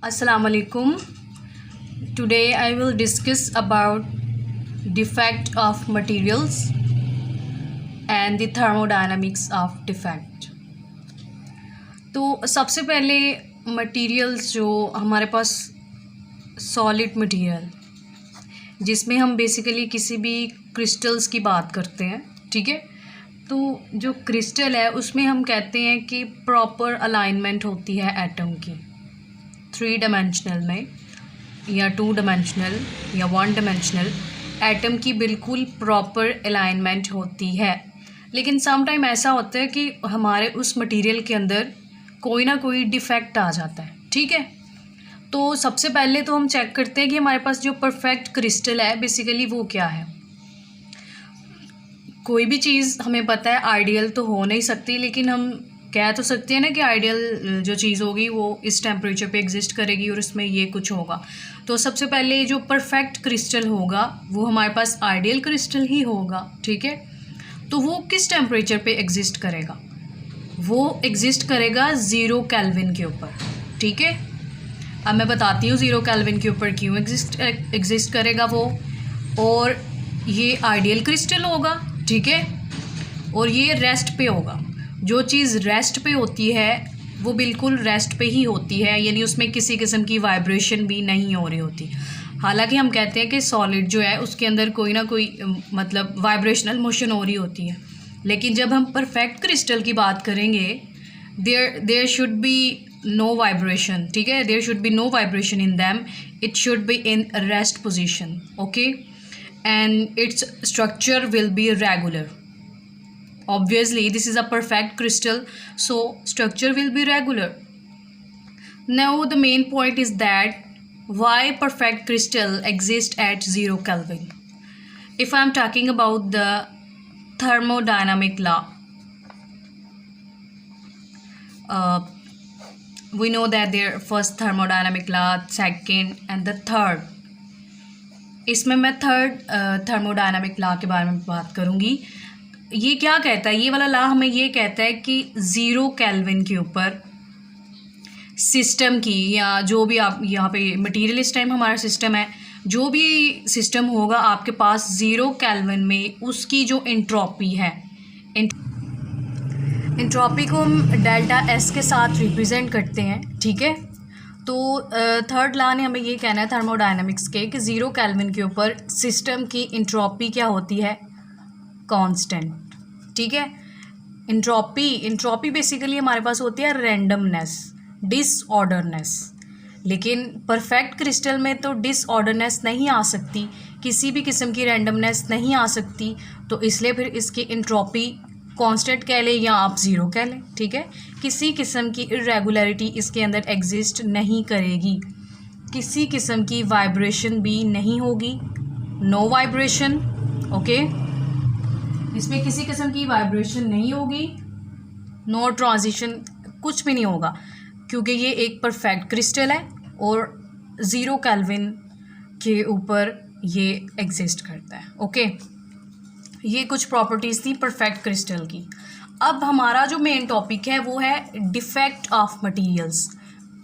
Assalamualaikum. Today I will discuss about defect of materials and the thermodynamics of defect. तो सबसे पहले materials जो हमारे पास सॉलिड मटेरियल जिसमें हम बेसिकली किसी भी क्रिस्टल्स की बात करते हैं, ठीक है। तो जो क्रिस्टल है उसमें हम कहते हैं कि प्रॉपर अलाइनमेंट होती है एटम की 3 डायमेंशनल में या 2 डायमेंशनल या 1 डायमेंशनल एटम की बिल्कुल प्रॉपर अलाइनमेंट होती है। लेकिन सम टाइम ऐसा होता है कि हमारे उस मटेरियल के अंदर कोई ना कोई डिफेक्ट आ जाता है, ठीक है। तो सबसे पहले तो हम चेक करते हैं कि हमारे पास जो परफेक्ट क्रिस्टल है बेसिकली वो क्या है। कोई भी चीज़ हमें पता है आइडियल तो हो नहीं सकती, लेकिन हम कह तो सकते हैं ना कि आइडियल जो चीज़ होगी वो इस टेम्परेचर पे एग्जिस्ट करेगी और इसमें ये कुछ होगा। तो सबसे पहले जो परफेक्ट क्रिस्टल होगा वो हमारे पास आइडियल क्रिस्टल ही होगा, ठीक है। तो वो किस टेम्परेचर पे एग्जिस्ट करेगा? वो एग्जिस्ट करेगा 0 केल्विन के ऊपर, ठीक है। अब मैं बताती हूँ 0 केल्विन के ऊपर क्यों एग्जिस्ट करेगा वो। और ये आइडियल क्रिस्टल होगा, ठीक है, और ये रेस्ट पे होगा। जो चीज़ रेस्ट पे होती है वो बिल्कुल रेस्ट पे ही होती है, यानी उसमें किसी किस्म की वाइब्रेशन भी नहीं हो रही होती। हालांकि हम कहते हैं कि सॉलिड जो है उसके अंदर कोई ना कोई मतलब वाइब्रेशनल मोशन हो रही होती है, लेकिन जब हम परफेक्ट क्रिस्टल की बात करेंगे there should be no vibration, ठीक है। There should be no vibration in them, it should be in rest position, okay, and its structure will be regular. Obviously this is a perfect crystal, so structure will be regular. Now the main point is that why perfect crystal exists at 0 Kelvin. If I am talking about the thermodynamic law, we know that there first thermodynamic law, second and the third. इसमें मैं third thermodynamic law के बारे में बात करूँगी। ये क्या कहता है, ये वाला लॉ हमें ये कहता है कि 0 केल्विन के ऊपर सिस्टम की, या जो भी आप यहाँ पे मटेरियल इस टाइम हमारा सिस्टम है, जो भी सिस्टम होगा आपके पास 0 केल्विन में उसकी जो एंट्रोपी है, एंट्रोपी को हम डेल्टा एस के साथ रिप्रेजेंट करते हैं, ठीक है। तो थर्ड लॉ ने हमें ये कहना है थर्मोडायनामिक्स के कि 0 केल्विन के ऊपर सिस्टम की एंट्रोपी क्या होती है? कांस्टेंट, ठीक है। एंट्रोपी बेसिकली हमारे पास होती है रैंडमनेस, डिसऑर्डरनेस। लेकिन परफेक्ट क्रिस्टल में तो डिसऑर्डरनेस नहीं आ सकती, किसी भी किस्म की रैंडमनेस नहीं आ सकती, तो इसलिए फिर इसकी एंट्रोपी कांस्टेंट कह लें या आप 0 कह लें, ठीक है। किसी किस्म की इरेगुलरिटी इसके अंदर एग्जिस्ट नहीं करेगी, किसी किस्म की वाइब्रेशन भी नहीं होगी, नो वाइब्रेशन, ओके। इसमें किसी किस्म की वाइब्रेशन नहीं होगी, नो ट्रांजिशन, कुछ भी नहीं होगा, क्योंकि ये एक परफेक्ट क्रिस्टल है और 0 केल्विन के ऊपर ये एग्जिस्ट करता है, ओके। ये कुछ प्रॉपर्टीज़ थी परफेक्ट क्रिस्टल की। अब हमारा जो मेन टॉपिक है वो है डिफेक्ट ऑफ मटेरियल्स।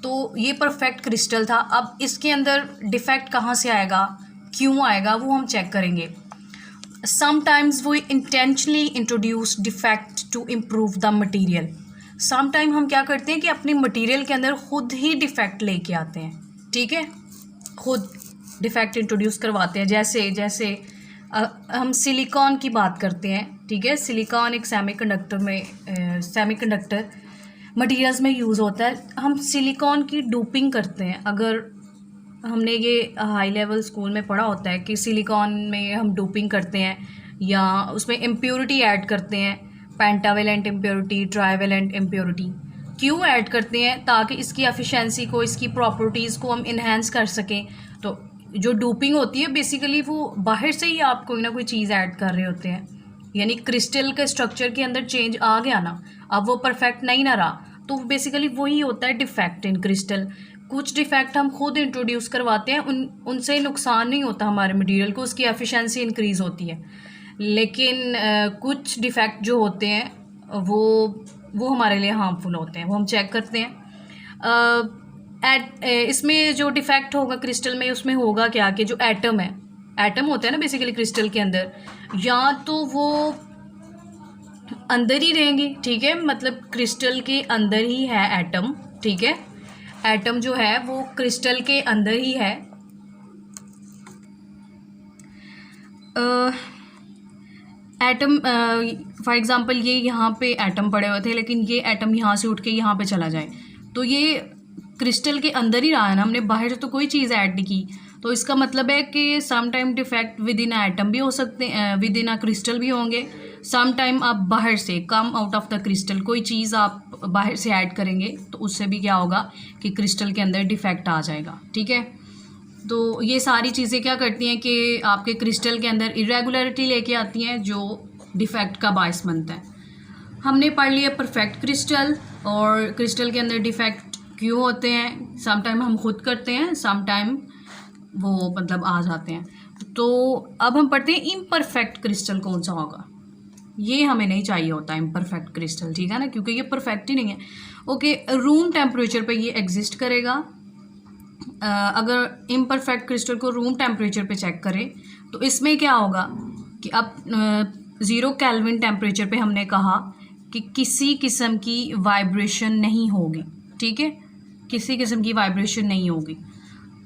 तो ये परफेक्ट क्रिस्टल था, अब इसके अंदर डिफेक्ट कहाँ से आएगा, क्यों आएगा, वो हम चेक करेंगे। Sometimes we intentionally introduce defect to improve the material. Sometime हम क्या करते हैं कि अपनी मटेरियल के अंदर खुद ही डिफेक्ट लेके आते हैं, ठीक है, खुद डिफेक्ट इंट्रोड्यूस करवाते हैं। जैसे हम सिलिकॉन की बात करते हैं, ठीक है। सिलिकॉन एक सेमीकंडक्टर मटेरियल्स में यूज़ होता है। हम सिलिकॉन की डोपिंग करते हैं। अगर हमने ये हाई लेवल स्कूल में पढ़ा होता है कि सिलिकॉन में हम डोपिंग करते हैं या उसमें इम्प्योरिटी ऐड करते हैं, पेंटावेलेंट इम्प्योरिटी, ट्राइवेलेंट इम्प्योरिटी। क्यों ऐड करते हैं? ताकि इसकी एफिशिएंसी को, इसकी प्रॉपर्टीज़ को हम इन्हेंस कर सकें। तो जो डोपिंग होती है बेसिकली वो बाहर से ही आप कोई ना कोई चीज़ ऐड कर रहे होते हैं, यानी क्रिस्टल के स्ट्रक्चर के अंदर चेंज आ गया ना, अब वो परफेक्ट नहीं ना रहा, तो बेसिकली वही होता है डिफेक्ट इन क्रिस्टल। कुछ डिफेक्ट हम खुद इंट्रोड्यूस करवाते हैं, उनसे नुकसान नहीं होता हमारे मटेरियल को, उसकी एफिशिएंसी इंक्रीज़ होती है। लेकिन कुछ डिफेक्ट जो होते हैं वो हमारे लिए हार्मफुल होते हैं, वो हम चेक करते हैं। इसमें जो डिफेक्ट होगा क्रिस्टल में, उसमें होगा क्या कि जो एटम है, एटम होता है ना बेसिकली क्रिस्टल के अंदर, या तो वो अंदर ही रहेंगे, ठीक है, मतलब क्रिस्टल के अंदर ही है एटम, ठीक है, एटम जो है वो क्रिस्टल के अंदर ही है। एटम फॉर एग्जांपल ये यहाँ पे एटम पड़े हुए थे, लेकिन ये एटम यहाँ से उठ के यहाँ पे चला जाए, तो ये क्रिस्टल के अंदर ही रहा है ना, हमने बाहर से तो कोई चीज़ ऐड नहीं की। तो इसका मतलब है कि sometime defect within atom भी हो सकते हैं, विद इन अ क्रिस्टल भी होंगे। सम टाइम आप बाहर से, come out of the crystal, कोई चीज़ आप बाहर से ऐड करेंगे तो उससे भी क्या होगा कि क्रिस्टल के अंदर डिफेक्ट आ जाएगा, ठीक है। तो ये सारी चीज़ें क्या करती हैं कि आपके क्रिस्टल के अंदर इरेगुलरिटी लेके आती हैं, जो डिफेक्ट का बायस बनता है। हमने पढ़ लिया परफेक्ट क्रिस्टल, और क्रिस्टल के अंदर डिफेक्ट क्यों होते हैं, सम टाइम हम खुद करते हैं, सम टाइम वो मतलब आ जाते हैं। तो अब हम पढ़ते हैं इम्परफेक्ट क्रिस्टल कौन सा होगा। ये हमें नहीं चाहिए होता इम्परफेक्ट क्रिस्टल, ठीक है ना, क्योंकि ये परफेक्ट ही नहीं है। ओके, रूम टेम्परेचर पे ये एग्जिस्ट करेगा। अगर इम्परफेक्ट क्रिस्टल को रूम टेम्परेचर पे चेक करें तो इसमें क्या होगा कि अब 0 केल्विन टेम्परेचर पे हमने कहा कि किसी किस्म की वाइब्रेशन नहीं होगी, ठीक है, किसी किस्म की वाइब्रेशन नहीं होगी।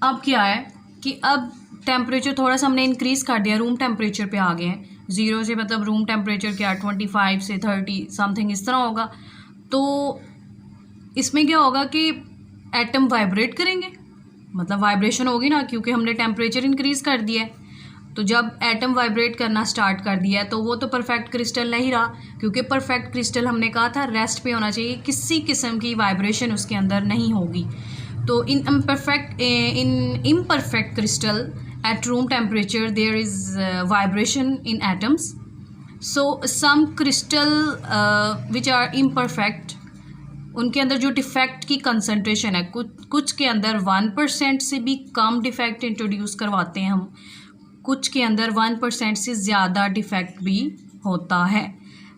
अब क्या है कि अब टेम्परेचर थोड़ा सा हमने इंक्रीज़ कर दिया, रूम टेम्परेचर पे आ गए हैं। 0 से मतलब रूम टेम्परेचर क्या 25 से 30 समथिंग इस तरह होगा। तो इसमें क्या होगा कि एटम वाइब्रेट करेंगे, मतलब वाइब्रेशन होगी ना, क्योंकि हमने टेम्परेचर इंक्रीज़ कर दिया है। तो जब एटम वाइब्रेट करना स्टार्ट कर दिया है तो वो तो परफेक्ट क्रिस्टल नहीं रहा, क्योंकि परफेक्ट क्रिस्टल हमने कहा था रेस्ट पे होना चाहिए, किसी किस्म की वाइब्रेशन उसके अंदर नहीं होगी। तो in imperfect crystal at room temperature there is vibration in atoms. So some crystal which are imperfect, उनके अंदर जो डिफेक्ट की कंसंट्रेशन है, कुछ के अंदर 1% से भी कम डिफेक्ट इंट्रोड्यूस करवाते हैं हम, कुछ के अंदर 1% से ज़्यादा डिफेक्ट भी होता है।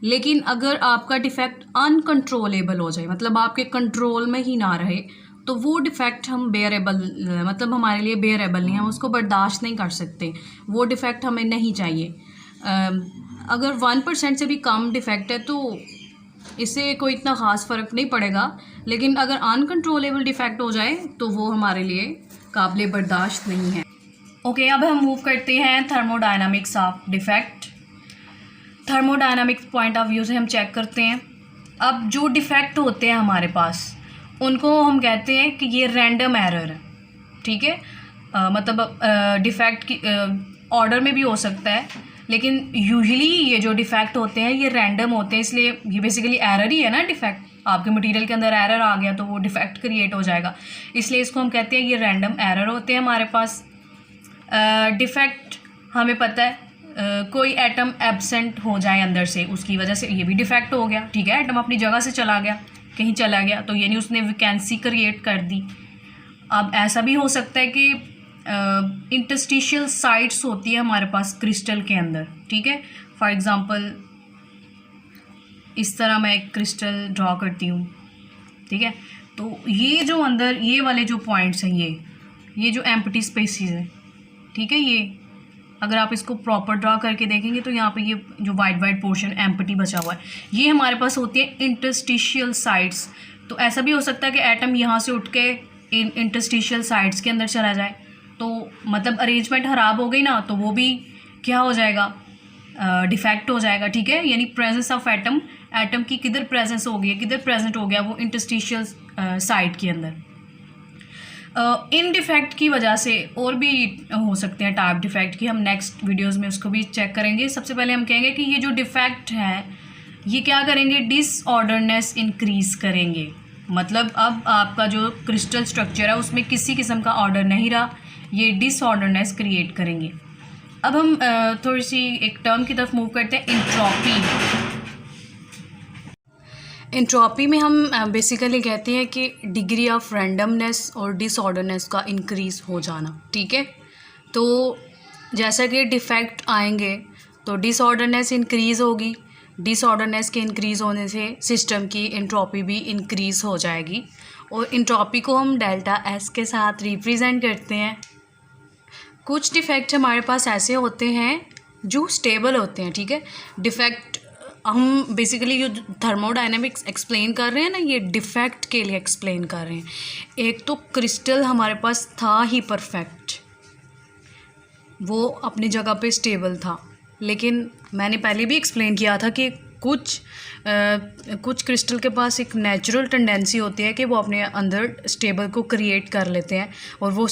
लेकिन अगर आपका डिफेक्ट अनकंट्रोलेबल हो जाए, मतलब आपके कंट्रोल में ही ना रहे, तो वो डिफेक्ट हम बेयरेबल, मतलब हमारे लिए बेयरेबल नहीं, हम उसको बर्दाश्त नहीं कर सकते, वो डिफेक्ट हमें नहीं चाहिए। अगर 1% से भी कम डिफेक्ट है तो इससे कोई इतना ख़ास फ़र्क नहीं पड़ेगा, लेकिन अगर अनकंट्रोलेबल डिफेक्ट हो जाए तो वो हमारे लिए काबिले बर्दाश्त नहीं है। ओके, अब हम मूव करते हैं thermodynamics of defect. Thermodynamics point of view से हम चेक करते हैं। अब जो डिफेक्ट होते हैं हमारे पास, उनको हम कहते हैं कि ये रैंडम एरर है, ठीक है। मतलब डिफेक्ट की ऑर्डर में भी हो सकता है, लेकिन यूजुअली ये जो डिफेक्ट होते हैं ये रैंडम होते हैं, इसलिए ये बेसिकली एरर ही है ना। डिफेक्ट, आपके मटेरियल के अंदर एरर आ गया तो वो डिफेक्ट क्रिएट हो जाएगा, इसलिए इसको हम कहते हैं ये रैंडम एरर होते हैं हमारे पास। डिफेक्ट हमें पता है, कोई एटम एब्सेंट हो जाए अंदर से, उसकी वजह से ये भी डिफेक्ट हो गया, ठीक है। एटम अपनी जगह से चला गया, कहीं चला गया, तो यानी उसने वैकेंसी क्रिएट कर दी। अब ऐसा भी हो सकता है कि इंटरस्टिशियल साइट्स होती है हमारे पास क्रिस्टल के अंदर, ठीक है। फॉर एग्ज़ाम्पल इस तरह मैं एक क्रिस्टल ड्रॉ करती हूँ, ठीक है। तो ये जो अंदर ये वाले जो पॉइंट्स हैं, ये जो एम्प्टी स्पेसेस है, ठीक है, ये अगर आप इसको प्रॉपर ड्रॉ करके देखेंगे तो यहाँ पे ये जो वाइट पोर्शन एम्प्टी बचा हुआ है, ये हमारे पास होती है इंटरस्टिशियल साइट्स। तो ऐसा भी हो सकता है कि एटम यहाँ से उठ के इन इंटरस्टिशियल साइट्स के अंदर चला जाए, तो मतलब अरेंजमेंट ख़राब हो गई ना, तो वो भी क्या हो जाएगा, डिफेक्ट हो जाएगा, ठीक है। यानी प्रेजेंस ऑफ एटम, एटम की किधर प्रेजेंस हो गई है, किधर प्रेजेंट हो गया वो इंटरस्टिशियल साइट के अंदर। इन डिफेक्ट की वजह से और भी हो सकते हैं टाइप डिफेक्ट की, हम नेक्स्ट वीडियोस में उसको भी चेक करेंगे। सबसे पहले हम कहेंगे कि ये जो डिफेक्ट है ये क्या करेंगे, डिसऑर्डरनेस इंक्रीज़ करेंगे। मतलब अब आपका जो क्रिस्टल स्ट्रक्चर है उसमें किसी किस्म का ऑर्डर नहीं रहा, ये डिसऑर्डरनेस क्रिएट करेंगे। अब हम थोड़ी सी एक टर्म की तरफ मूव करते हैं, इंट्रॉपी। इंट्रॉपी में हम बेसिकली कहते हैं कि डिग्री ऑफ रैंडमनेस और डिसऑर्डरनेस का इंक्रीज़ हो जाना, ठीक है। तो जैसा कि डिफेक्ट आएंगे तो डिसऑर्डरनेस इंक्रीज़ होगी, डिसऑर्डरनेस के इंक्रीज़ होने से सिस्टम की इंट्रॉपी भी इंक्रीज़ हो जाएगी। और इंट्रॉपी को हम डेल्टा एस के साथ रिप्रेजेंट करते हैं। कुछ डिफेक्ट हमारे पास ऐसे होते हैं जो स्टेबल होते हैं, ठीक है। डिफेक्ट हम बेसिकली जो थर्मोडायनेमिक्स एक्सप्लेन कर रहे हैं ना, ये डिफेक्ट के लिए एक्सप्लेन कर रहे हैं। एक तो क्रिस्टल हमारे पास था ही परफेक्ट, वो अपनी जगह पे स्टेबल था, लेकिन मैंने पहले भी एक्सप्लेन किया था कि कुछ क्रिस्टल के पास एक नेचुरल टेंडेंसी होती है कि वो अपने अंदर स्टेबल को क्रिएट कर लेते हैं, और वो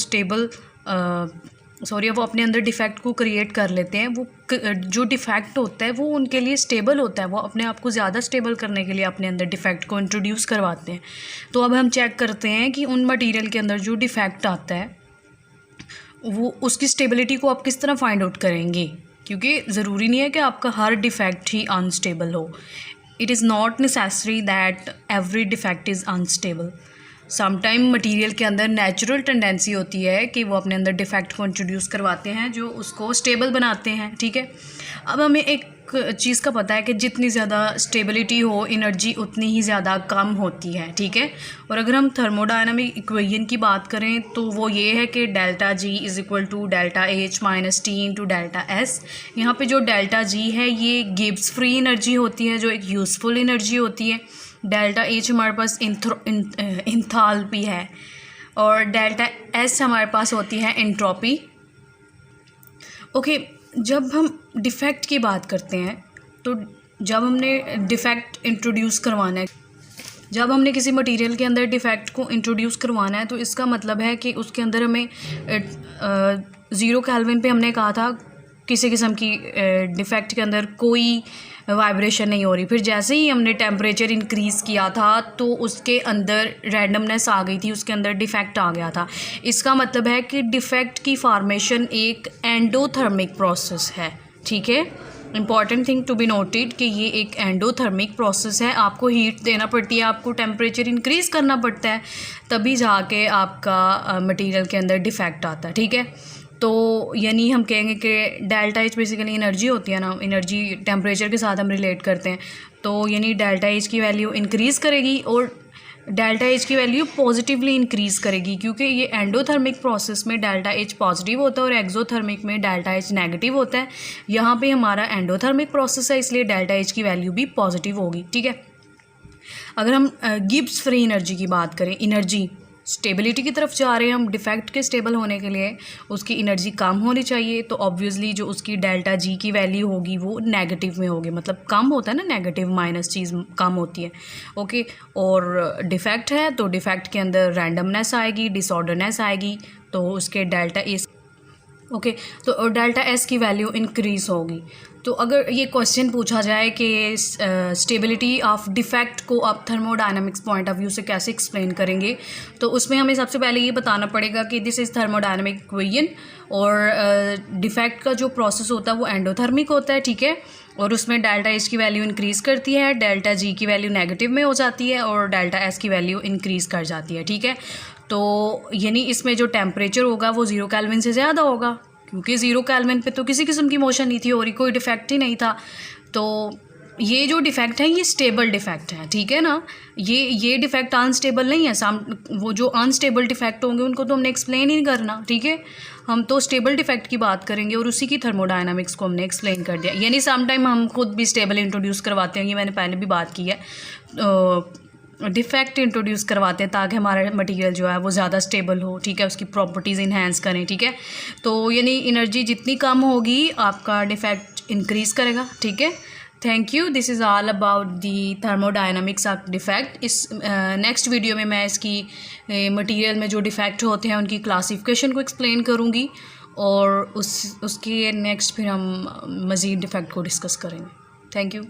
वो अपने अंदर डिफेक्ट को क्रिएट कर लेते हैं। वो जो डिफेक्ट होता है वो उनके लिए स्टेबल होता है, वो अपने आप को ज़्यादा स्टेबल करने के लिए अपने अंदर डिफेक्ट को इंट्रोड्यूस करवाते हैं। तो अब हम चेक करते हैं कि उन मटेरियल के अंदर जो डिफेक्ट आता है वो उसकी स्टेबिलिटी को आप किस तरह फाइंड आउट करेंगे, क्योंकि ज़रूरी नहीं है कि आपका हर डिफेक्ट ही अनस्टेबल हो। It is not necessary that every defect is unstable. Sometime material के अंदर नेचुरल टेंडेंसी होती है कि वो अपने अंदर डिफेक्ट को इंट्रोड्यूस करवाते हैं जो उसको स्टेबल बनाते हैं, ठीक है। अब हमें एक चीज़ का पता है कि जितनी ज़्यादा स्टेबिलिटी हो एनर्जी उतनी ही ज़्यादा कम होती है, ठीक है। और अगर हम थर्मोडायनामिक इक्वेशन की बात करें तो वो ये है कि delta G is equal to delta H minus T into delta S. यहाँ पे जो डेल्टा जी है ये गिब्स फ्री एनर्जी होती है, जो एक यूज़फुल एनर्जी होती है। डेल्टा एच हमारे पास इंथाल्पी है, और डेल्टा एस हमारे पास होती है एंट्रोपी। ओके, जब हम डिफेक्ट की बात करते हैं तो जब हमने डिफेक्ट इंट्रोड्यूस करवाना है, जब हमने किसी मटेरियल के अंदर डिफेक्ट को इंट्रोड्यूस करवाना है तो इसका मतलब है कि उसके अंदर हमें 0 केल्विन पे हमने कहा था किसी किस्म की डिफेक्ट के अंदर कोई वाइब्रेशन नहीं हो रही। फिर जैसे ही हमने टेम्परेचर इंक्रीज़ किया था तो उसके अंदर रैंडमनेस आ गई थी, उसके अंदर डिफेक्ट आ गया था। इसका मतलब है कि डिफेक्ट की फॉर्मेशन एक एंडोथर्मिक प्रोसेस है, ठीक है। Important thing to be noted कि ये एक एंडोथर्मिक प्रोसेस है। आपको हीट देना पड़ती है, आपको टेम्परेचर इंक्रीज़ करना पड़ता है, तभी जाके आपका मटेरियल के अंदर डिफेक्ट आता है, ठीक है। तो यानी हम कहेंगे कि डेल्टा एच बेसिकली एनर्जी होती है ना, एनर्जी टेम्परेचर के साथ हम रिलेट करते हैं। तो यानी डेल्टा एच की वैल्यू इंक्रीज़ करेगी और डेल्टा एच की वैल्यू पॉजिटिवली इंक्रीज़ करेगी, क्योंकि ये एंडोथर्मिक प्रोसेस में डेल्टा एच पॉजिटिव होता है और एक्सोथर्मिक में डेल्टा एच नेगेटिव होता है। यहाँ पे हमारा एंडोथर्मिक प्रोसेस है, इसलिए डेल्टा एच की वैल्यू भी पॉजिटिव होगी, ठीक है। अगर हम गिब्स फ्री एनर्जी की बात करें, एनर्जी स्टेबिलिटी की तरफ जा रहे हैं हम, डिफेक्ट के स्टेबल होने के लिए उसकी एनर्जी कम होनी चाहिए, तो ऑब्वियसली जो उसकी डेल्टा जी की वैल्यू होगी वो नेगेटिव में होगी, मतलब कम होता है ना, नेगेटिव माइनस चीज़ कम होती है, ओके। और डिफेक्ट है तो डिफेक्ट के अंदर रैंडमनेस आएगी, डिसऑर्डरनेस आएगी, तो उसके डेल्टा एस, ओके, तो डेल्टा एस की वैल्यू इंक्रीज़ होगी। तो अगर ये क्वेश्चन पूछा जाए कि स्टेबिलिटी ऑफ डिफेक्ट को आप थर्मोडायनामिक्स पॉइंट ऑफ व्यू से कैसे एक्सप्लेन करेंगे, तो उसमें हमें सबसे पहले ये बताना पड़ेगा कि दिस इज़ थर्मोडायनामिक इक्वेशन, और डिफेक्ट का जो प्रोसेस होता है वो एंडोथर्मिक होता है, ठीक है। और उसमें डेल्टा एच की वैल्यू इंक्रीज़ करती है, डेल्टा जी की वैल्यू नेगेटिव में हो जाती है और डेल्टा एस की वैल्यू इंक्रीज़ कर जाती है, ठीक है। तो यानी इसमें जो टेम्परेचर होगा वो 0 केल्विन से ज़्यादा होगा, क्योंकि 0 केल्विन पे तो किसी किस्म की मोशन नहीं थी और कोई डिफेक्ट ही नहीं था। तो ये जो डिफेक्ट है ये स्टेबल डिफेक्ट है, ठीक है ना। ये डिफेक्ट अनस्टेबल नहीं है। वो जो अनस्टेबल डिफेक्ट होंगे उनको तो हमने एक्सप्लेन ही नहीं करना, ठीक है। हम तो स्टेबल डिफेक्ट की बात करेंगे और उसी की थर्मोडायनामिक्स को हमने एक्सप्लेन कर दिया। यानी समटाइम हम खुद भी स्टेबल इंट्रोड्यूस करवाते हैं, ये मैंने पहले भी बात की है, डिफेक्ट इंट्रोड्यूस करवाते हैं ताकि हमारा मटेरियल जो है वो ज़्यादा स्टेबल हो, ठीक है, उसकी प्रॉपर्टीज़ इन्हेंस करें, ठीक है। तो यानी एनर्जी जितनी कम होगी आपका डिफेक्ट इंक्रीज़ करेगा, ठीक है। Thank you, this is all about the thermodynamics of defect. इस नेक्स्ट वीडियो में मैं इसकी मटेरियल में जो डिफेक्ट होते हैं उनकी क्लासिफिकेशन को एक्सप्लेन करूँगी, और उसके नेक्स्ट फिर हम मज़ीद डिफेक्ट को डिस्कस करेंगे। Thank you.